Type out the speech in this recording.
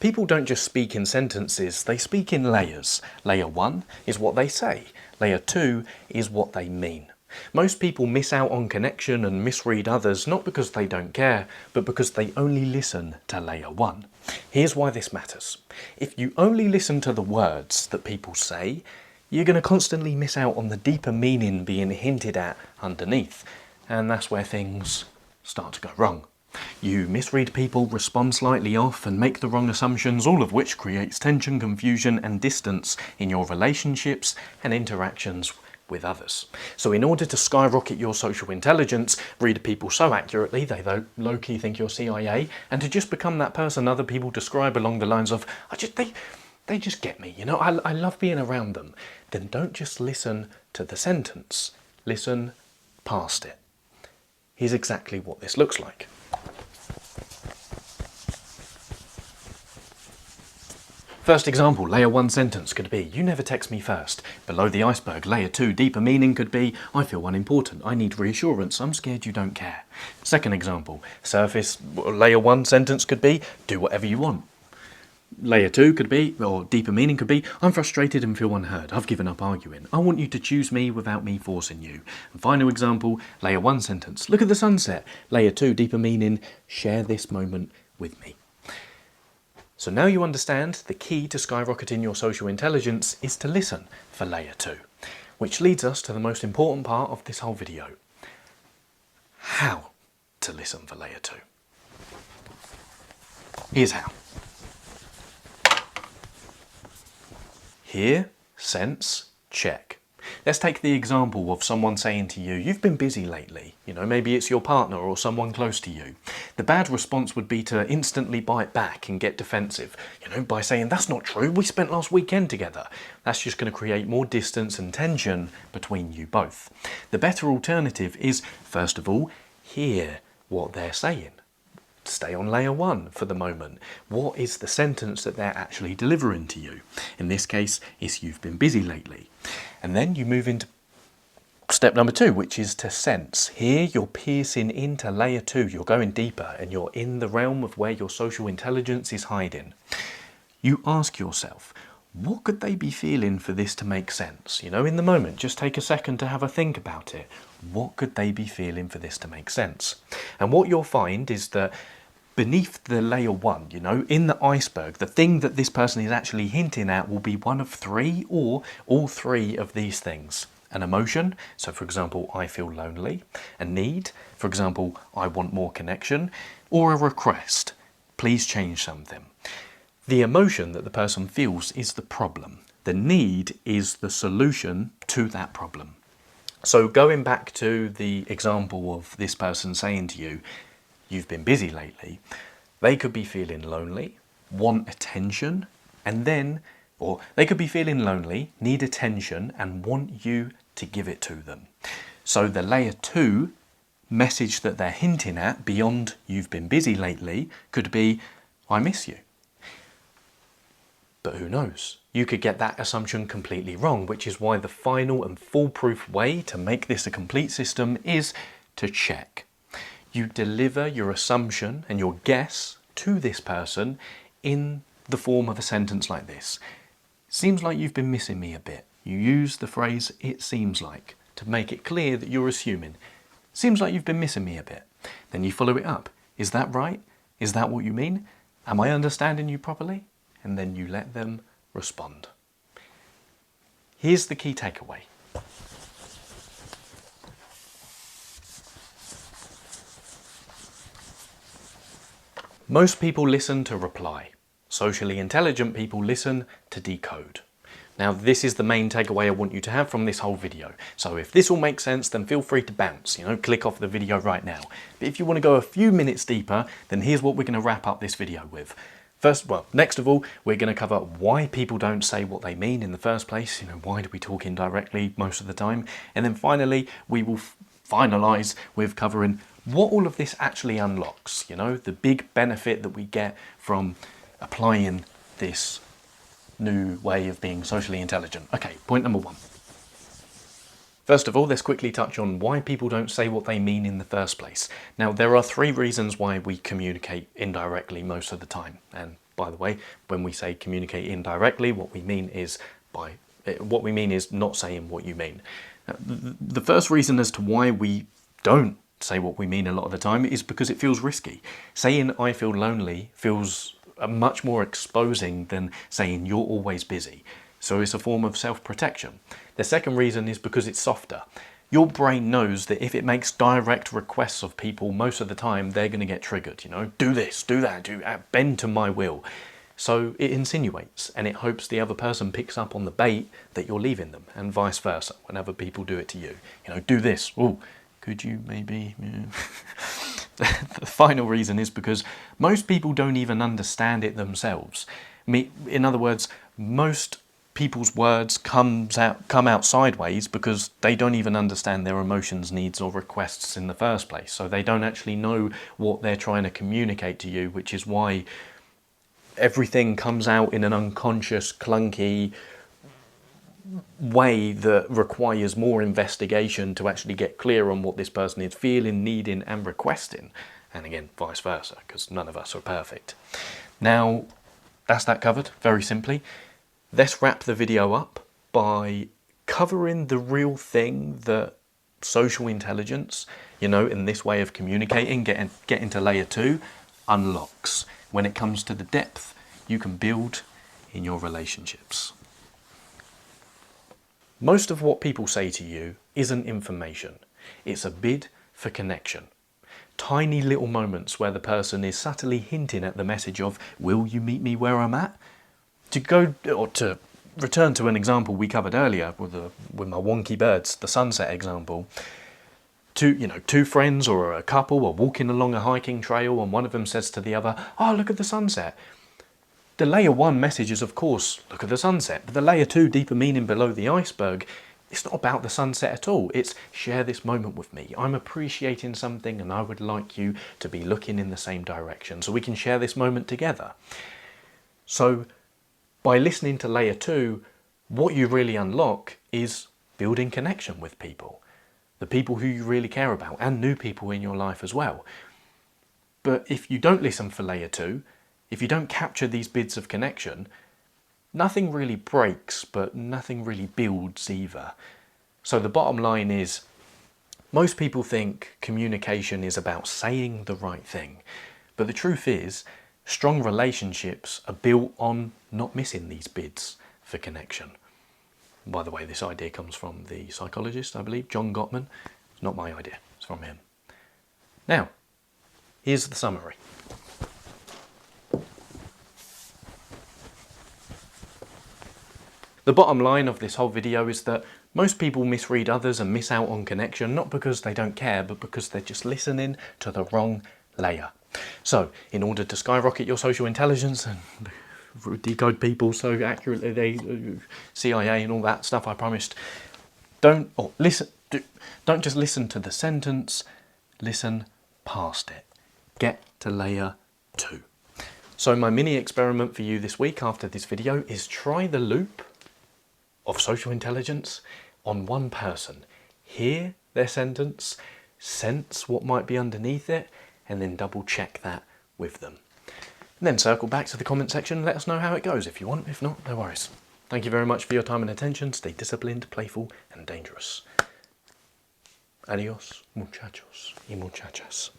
People don't just speak in sentences, they speak in layers. Layer 1 is what they say. Layer 2 is what they mean. Most people miss out on connection and misread others not because they don't care, but because they only listen to layer 1. Here's why this matters. If you only listen to the words that people say, you're going to constantly miss out on the deeper meaning being hinted at underneath. And that's where things start to go wrong. You misread people, respond slightly off, and make the wrong assumptions, all of which creates tension, confusion, and distance in your relationships and interactions with others. So in order to skyrocket your social intelligence, read people so accurately they low-key think you're CIA, and to just become that person other people describe along the lines of, they just get me, you know, I love being around them, then don't just listen to the sentence, listen past it. Here's exactly what this looks like. First example, layer 1 sentence could be, you never text me first. Below the iceberg, layer 2 deeper meaning could be, I feel unimportant, I need reassurance, I'm scared you don't care. Second example, surface layer 1 sentence could be, do whatever you want. Layer 2 could be, or deeper meaning could be, I'm frustrated and feel unheard, I've given up arguing, I want you to choose me without me forcing you. And final example, layer 1 sentence, look at the sunset. Layer 2 deeper meaning, share this moment with me. So now you understand the key to skyrocketing your social intelligence is to listen for layer 2, which leads us to the most important part of this whole video. How to listen for layer 2. Here's how. Hear, sense, check. Let's take the example of someone saying to you, you've been busy lately. You know, maybe it's your partner or someone close to you. The bad response would be to instantly bite back and get defensive, you know, by saying, that's not true, we spent last weekend together. That's just going to create more distance and tension between you both. The better alternative is, first of all, hear what they're saying. Stay on layer 1 for the moment. What is the sentence that they're actually delivering to you? In this case, it's you've been busy lately. And then you move into step number 2, which is to sense. Here you're piercing into layer 2, you're going deeper and you're in the realm of where your social intelligence is hiding. You ask yourself, what could they be feeling for this to make sense? You know, in the moment, just take a second to have a think about it. What could they be feeling for this to make sense? And what you'll find is that beneath the layer 1, you know, in the iceberg, the thing that this person is actually hinting at will be one of 3 or all 3 of these things. An emotion, so for example, I feel lonely. A need, for example, I want more connection. Or a request, please change something. The emotion that the person feels is the problem. The need is the solution to that problem. So going back to the example of this person saying to you, you've been busy lately, they could be feeling lonely, want attention, and then, or they could be feeling lonely, need attention, and want you to give it to them. So the layer 2 message that they're hinting at beyond you've been busy lately could be, I miss you. But who knows? You could get that assumption completely wrong, which is why the final and foolproof way to make this a complete system is to check. You deliver your assumption and your guess to this person in the form of a sentence like this. Seems like you've been missing me a bit. You use the phrase, it seems like, to make it clear that you're assuming. Seems like you've been missing me a bit. Then you follow it up. Is that right? Is that what you mean? Am I understanding you properly? And then you let them respond. Here's the key takeaway. Most people listen to reply. Socially intelligent people listen to decode. Now this is the main takeaway I want you to have from this whole video. So if this all makes sense, then feel free to bounce, you know, click off the video right now. But if you want to go a few minutes deeper, then here's what we're going to wrap up this video with. Next of all, we're going to cover why people don't say what they mean in the first place. You know, why do we talk indirectly most of the time? And then finally, we will finalize with covering what all of this actually unlocks. You know, the big benefit that we get from applying this new way of being socially intelligent. Okay, point number 1. First of all, let's quickly touch on why people don't say what they mean in the first place. Now, there are 3 reasons why we communicate indirectly most of the time. And by the way, when we say communicate indirectly, what we mean is not saying what you mean. The first reason as to why we don't say what we mean a lot of the time is because it feels risky. Saying I feel lonely feels much more exposing than saying you're always busy. So it's a form of self-protection. The second reason is because it's softer. Your brain knows that if it makes direct requests of people, most of the time they're going to get triggered, you know, do this, do that, bend to my will. So it insinuates and it hopes the other person picks up on the bait that you're leaving them, and vice versa whenever people do it to you. You know, do this. Oh, could you maybe? Yeah. The final reason is because most people don't even understand it themselves. In other words, most people's words come out sideways because they don't even understand their emotions, needs or requests in the first place. So they don't actually know what they're trying to communicate to you, which is why everything comes out in an unconscious, clunky way that requires more investigation to actually get clear on what this person is feeling, needing and requesting. And again, vice versa, because none of us are perfect. Now, that's that covered, very simply. Let's wrap the video up by covering the real thing that social intelligence, you know, in this way of communicating, getting to layer 2, unlocks when it comes to the depth you can build in your relationships. Most of what people say to you isn't information. It's a bid for connection. Tiny little moments where the person is subtly hinting at the message of, will you meet me where I'm at? To return to an example we covered earlier with my wonky birds, the sunset example. Two friends or a couple are walking along a hiking trail and one of them says to the other, oh, look at the sunset. The layer 1 message is, of course, look at the sunset. But the layer 2 deeper meaning below the iceberg, it's not about the sunset at all. It's share this moment with me. I'm appreciating something and I would like you to be looking in the same direction so we can share this moment together. So by listening to layer 2, what you really unlock is building connection with people. The people who you really care about and new people in your life as well. But if you don't listen for layer 2, if you don't capture these bids of connection, nothing really breaks, but nothing really builds either. So the bottom line is, most people think communication is about saying the right thing. But the truth is, strong relationships are built on not missing these bids for connection. By the way, this idea comes from the psychologist, I believe, John Gottman. It's not my idea, it's from him. Now, here's the summary. The bottom line of this whole video is that most people misread others and miss out on connection, not because they don't care, but because they're just listening to the wrong layer. So, in order to skyrocket your social intelligence and decode people so accurately, CIA and all that stuff I promised, don't just listen to the sentence, listen past it. Get to layer 2. So my mini experiment for you this week after this video is try the loop of social intelligence on one person. Hear their sentence, sense what might be underneath it, and then double check that with them. And then circle back to the comment section and let us know how it goes if you want. If not, no worries. Thank you very much for your time and attention. Stay disciplined, playful, and dangerous. Adios, muchachos y muchachas.